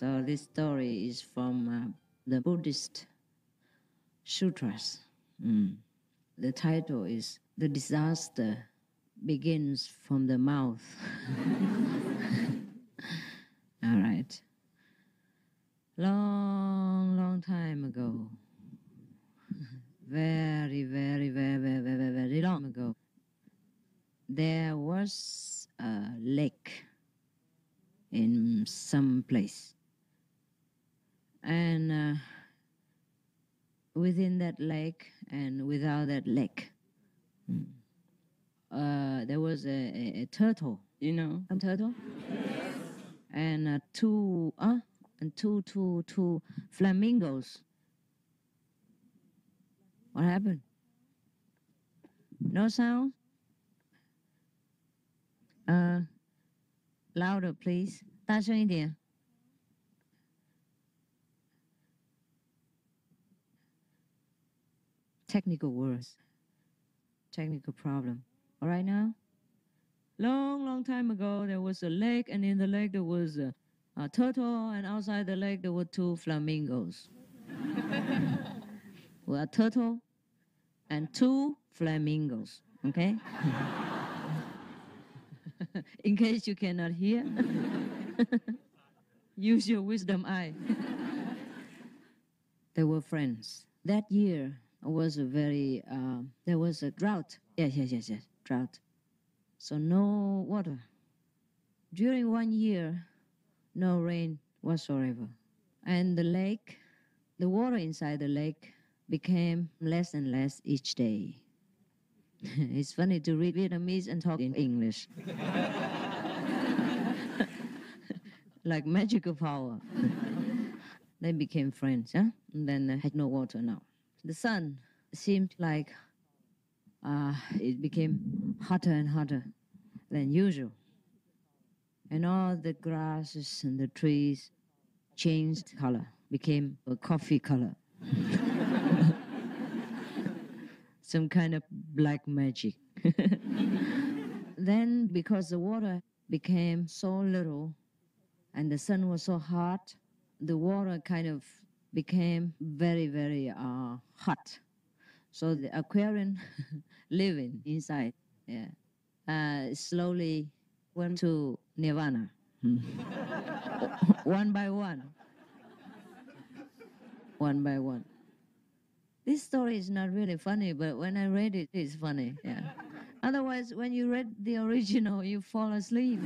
So this story is from the Buddhist sutras. The title is "The Disaster Begins from the Mouth." All right. Long time ago, very long ago, there was a lake in some place. And within that lake and without that lake, there was a turtle, you know, a turtle? And two flamingos. What happened? No sound? Louder, please. 大声一点. Technical words. Technical problem. All right now? Long time ago, there was a lake, and in the lake there was a turtle, and outside the lake there were two flamingos. Well, a turtle and two flamingos, okay? In case you cannot hear, use your wisdom eye. They were friends. That year was a very, there was a drought. Yes, drought. So no water. During 1 year, no rain whatsoever. And the lake, the water inside the lake became less and less each day. It's funny to read Vietnamese and talk in English. Like magical power. They became friends, yeah? And then had no water now. The sun seemed like it became hotter and hotter than usual. And all the grasses and the trees changed color, became a coffee color. Some kind of black magic. Then, because the water became so little and the sun was so hot, the water kind of became very hot. So the aquarium living inside, slowly went to nirvana. One by one. This story is not really funny, but when I read it, it's funny. Yeah. Otherwise, when you read the original, you fall asleep.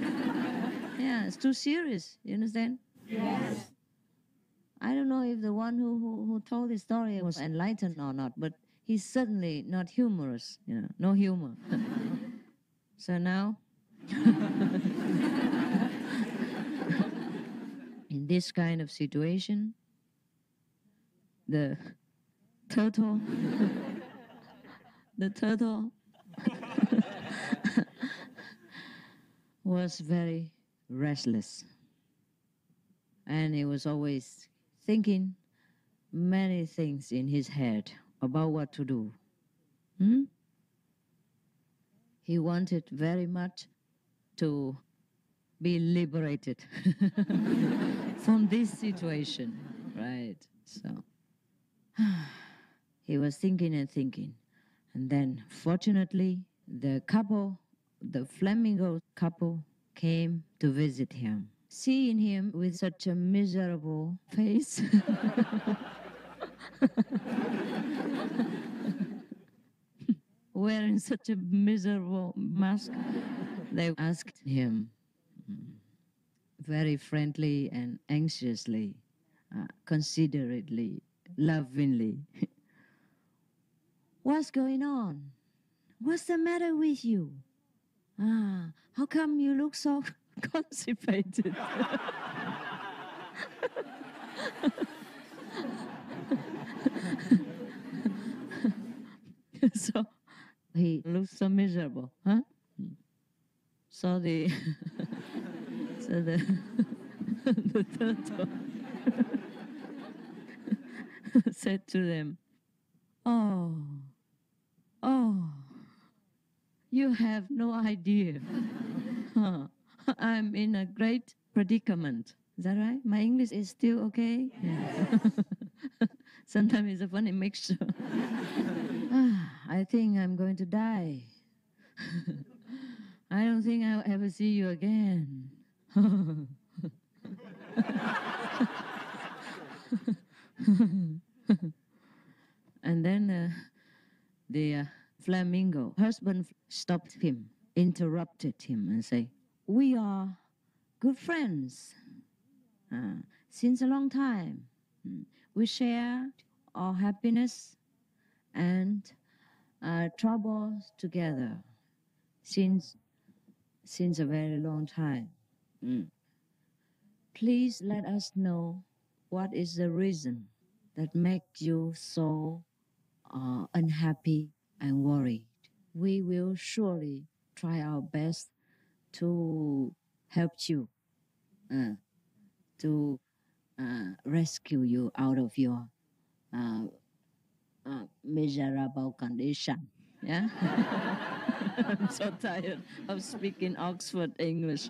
Yeah, it's too serious. You understand? Yes. I don't know if the one who told the story was enlightened or not, but he's certainly not humorous. You know, no humor. So now, in this kind of situation, the turtle was very restless. And he was always thinking many things in his head about what to do. He wanted very much to be liberated from this situation, right? So he was thinking and thinking. And then, fortunately, the flamingo couple came to visit him. Seeing him with such a miserable face, wearing such a miserable mask, they asked him very friendly and anxiously, considerately, lovingly, "What's going on? What's the matter with you? How come you look so constipated?" So he looks so miserable, huh? So the the turtle said to them, "Oh, you have no idea. I'm in a great predicament. Is that right? My English is still okay? Yeah. Sometimes it's a funny mixture. I think I'm going to die. I don't think I'll ever see you again. And then the flamingo husband stopped him, interrupted him, and say, "We are good friends since a long time. We share our happiness and troubles together since a very long time. Please let us know what is the reason that makes you so unhappy and worried. We will surely try our best to help you, to rescue you out of your miserable condition." Yeah. I'm so tired of speaking Oxford English.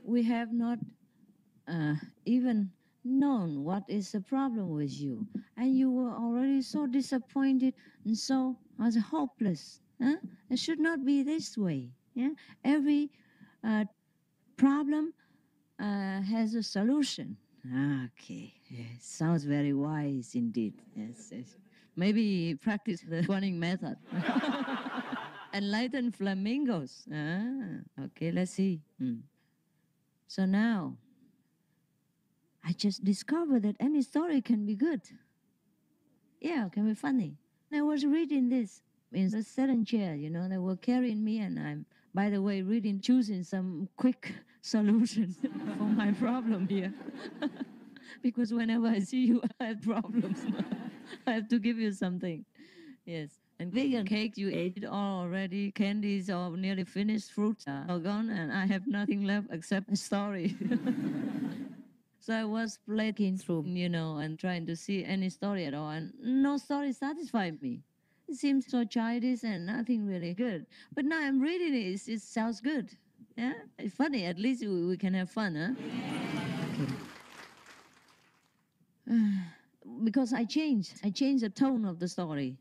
We have not even known what is the problem with you, and you were already so disappointed and so hopeless. It should not be this way. Yeah, every problem has a solution. Okay, yes, sounds very wise indeed. Yes, yes. Maybe practice the running method. Enlighten flamingos. Okay, let's see. So now, I just discovered that any story can be good. Yeah, can be funny. I was reading this in the sedan chair, they were carrying me, and I'm, by the way, choosing some quick solution for my problem here. Because whenever I see you, I have problems. I have to give you something. Yes. And vegan cake, you ate it all already. Candies are nearly finished. Fruits are gone, and I have nothing left except a story. So I was flicking through, and trying to see any story at all, and no story satisfied me. It seems so childish and nothing really good. But now I'm reading it, it sounds good. Yeah, it's funny. At least we can have fun, huh? Okay. Because I changed the tone of the story.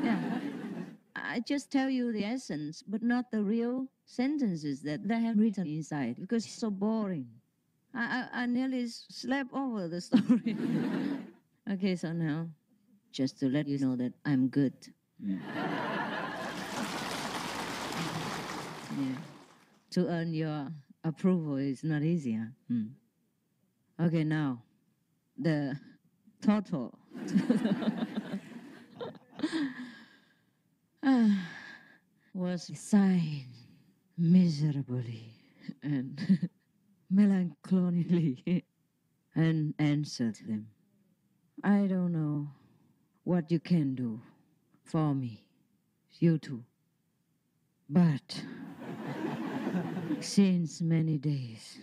Yeah. I just tell you the essence, but not the real sentences that they have written inside, because it's so boring. I nearly slept over the story. Okay, so now, just to let you know that I'm good. Yeah. To earn your approval is not easy. Huh? Okay, now, the total. Was sighing miserably and melancholy and answered them, "I don't know what you can do for me, you two, but since many days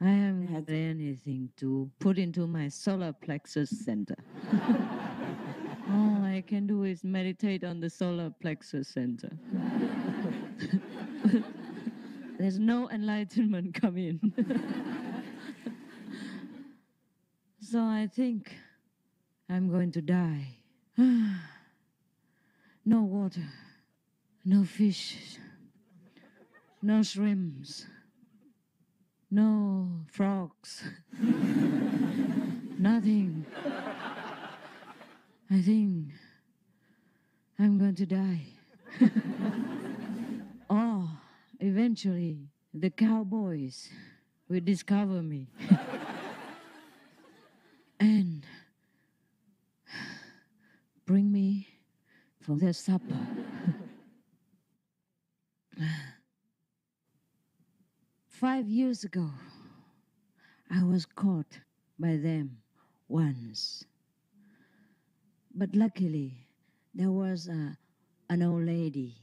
I haven't had anything to put into my solar plexus center. All I can do is meditate on the solar plexus center. There's no enlightenment coming. So I think I'm going to die. No water, no fish, no shrimps, no frogs, nothing. I think I'm going to die." Oh, eventually, the cowboys will discover me and bring me for their supper. 5 years ago, I was caught by them once. But luckily, there was an old lady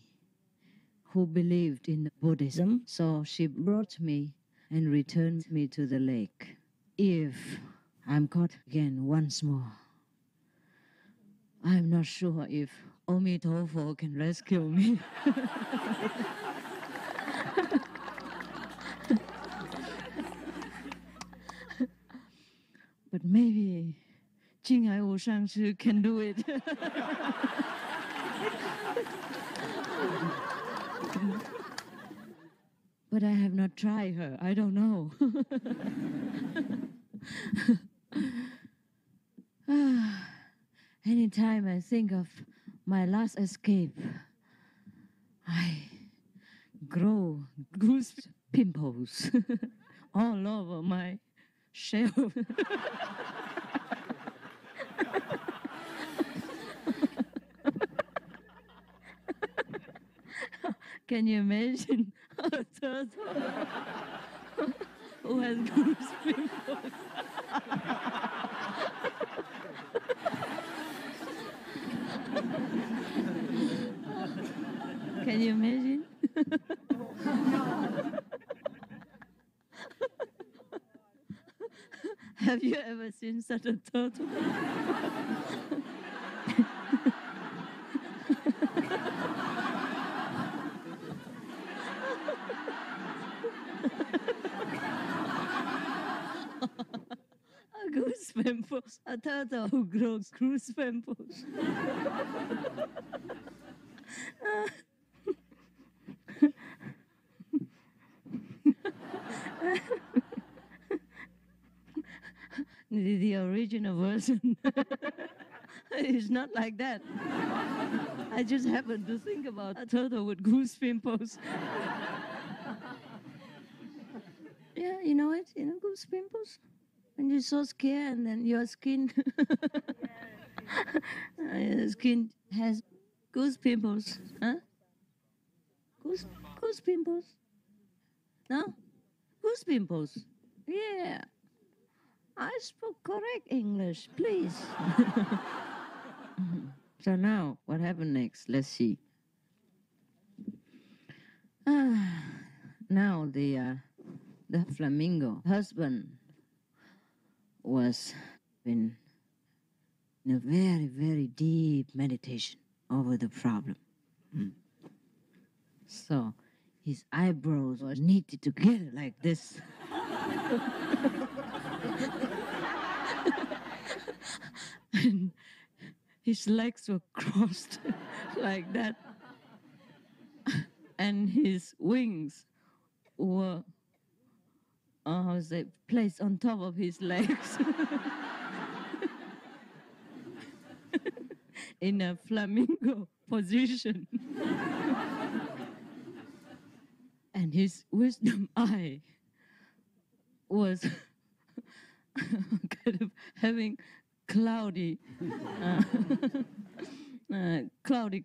who believed in Buddhism, so she brought me and returned me to the lake. If I'm caught again once more, I'm not sure if Omitofo can rescue me. maybe 青海无上师 can do it. But I have not tried her. I don't know. Anytime I think of my last escape, I grow goose pimples all over my shelf. Can you imagine a turtle who has goose pimples? Can you imagine? Have you ever seen such a turtle? A goose pimples, a turtle who grows goose pimples. The original version is not like that. I just happened to think about a turtle with goose pimples. Yeah, you know it? You know goose pimples? When you're so scared and then your skin your skin has goose pimples. Huh? Goose pimples? No? Goose pimples. Yeah. I spoke correct English, please. So now, what happened next? Let's see. Now the flamingo husband was in a very, very deep meditation over the problem. So his eyebrows were knitted together like this. And his legs were crossed like that. And his wings were placed on top of his legs in a flamingo position. And his wisdom eye was kind of having cloudy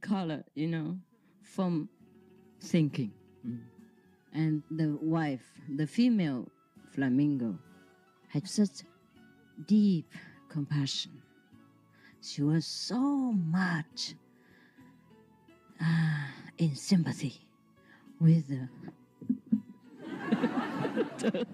color, you know, from thinking. And the wife, the female flamingo, had such deep compassion. She was so much in sympathy with the turtle.